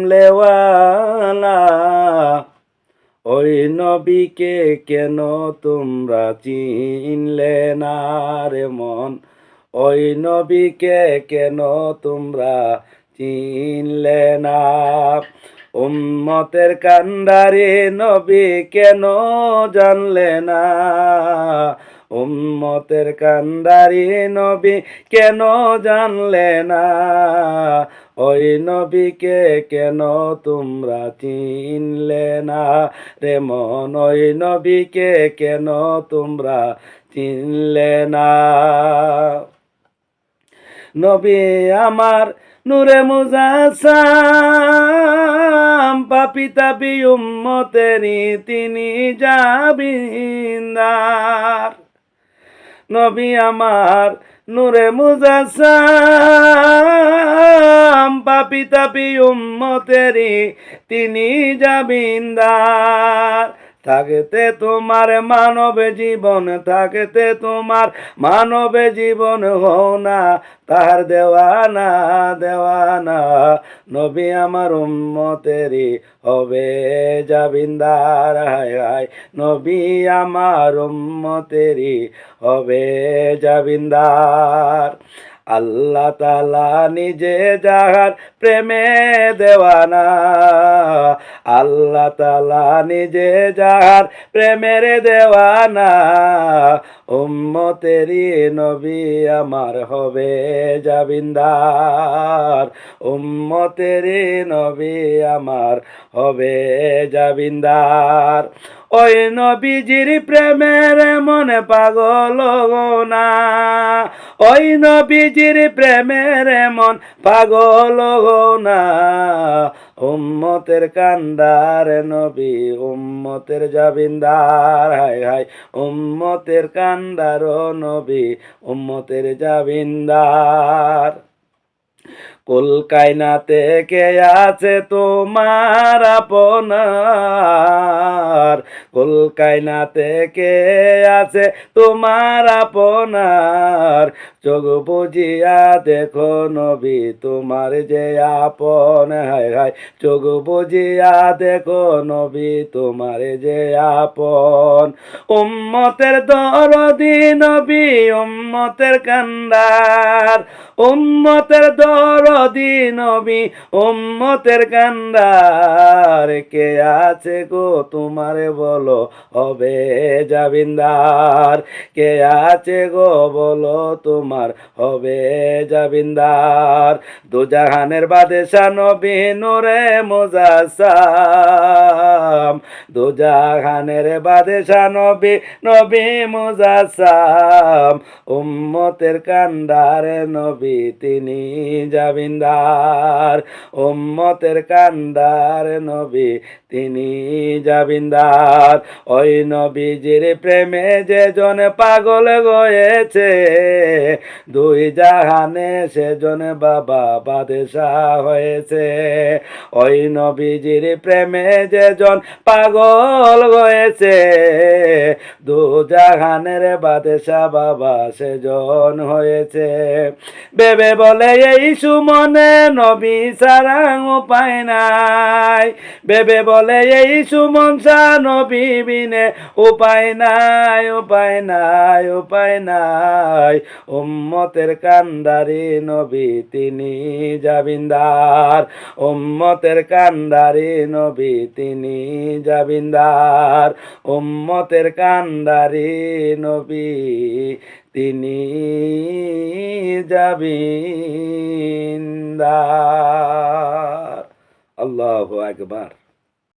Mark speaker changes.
Speaker 1: কামলেওয়ালা, ওই নবীকে কেন তোমরা চিনলে না রে মন, ওই নবীকে কেন তোমরা চিনলে না। উম্মতের কান্ডারি নবী কেন জানলে না, উম্মতের কান্ডারি নবী কেন জানলে না, ওই নবীকে কেন তোমরা চিনলে না রে মন, ওই নবীকে কেন তোমরা চিনলে না। নবী আমার নূরে মুজাসাম, পাপী তাপী উম্মতেরি তিনি জাবিন্দার। নবী আমার নূরে মুজাসাম, পাপী তাপী উম্মতেরি তিনি জাবিন্দার। থাকতে তোমার মানব জীবন, থাকতে তোমার মানব জীবন, হও না তার দেওয়ানা দেওয়ানা। নবী আমার উম্মতেরি হবে জাবিন্দার, হায় হায় নবী আমার উম্মতেরি হবে জাবিন্দার। আল্লাহ তাআলা নিজে যাহার প্রেমে দেওয়ানা, আল্লাহ তাআলা নিজে যাহার প্রেমের দেওয়ানা, উম্মতেরি নবী আমার হবে জাবিন্দার, উম্মতেরি নবী আমার হবে জাবিন্দার। ওই নবীজির প্রেমের মনে পাগল না, ওই নবীজির প্রেমের মন পাগল না। উম্মতের কান্ডার নবী উম্মতের জাবিন্দার, হায় হায় উম্মতের কান্ডার নবী উম্মতের জাবিন্দার। কুল কায়নাতে কে আছে তোমার আপনার, কুল কায়নাতে কে আছে তোমার আপনার। চোখ বুজিয়া দেখো নবী তোমার যে আপন, হায় হায় চোখ বুজিয়া দেখো নবী তোমার যে আপন। উম্মতের দরদি নবী উম্মতের কান্ডার, উম্মতের দরদি নবী উম্মতের কান্ডার। কে আছে গো তোমার বলো হবে জাবিন্দার, কে আছে গো বলো তোমার হবে জাবিন্দার। দুজাহানের বাদশা নবী নূরে মুজাসাম, দুজাহানের বাদশা নবী নবী মুজাসাম। উম্মতের কান্ডার নবী তিনি জাবিন্দার, উম্মতের কান্ডার নবী তিনি জাবিন্দার। ওই নবীজির প্রেমে যে জন পাগল হয়েছে, দুই জাহানে সেজন বাবা বাদশাহ হয়েছে। ওই নবীজির প্রেমে যে জন পাগল হয়েছে, দু জাহানের বাদশাহ বাবা সেজন হয়েছে। বেবে বলে এই সুমনে নবী ছাড়া উপায় নাই, বেবে বলে এই সুমন শাহ নবী বিনে উপায় নাই, উপায় নাই, উপায় নাই। উম্মতের কান্ডারি নবী তিনি জাবিন্দার, উম্মতের কান্ডারি নবী তিনি জাবিন্দার, উম্মতের কান্ডারি নবী তিনি জাবিন্দার। আল্লাহু আকবার।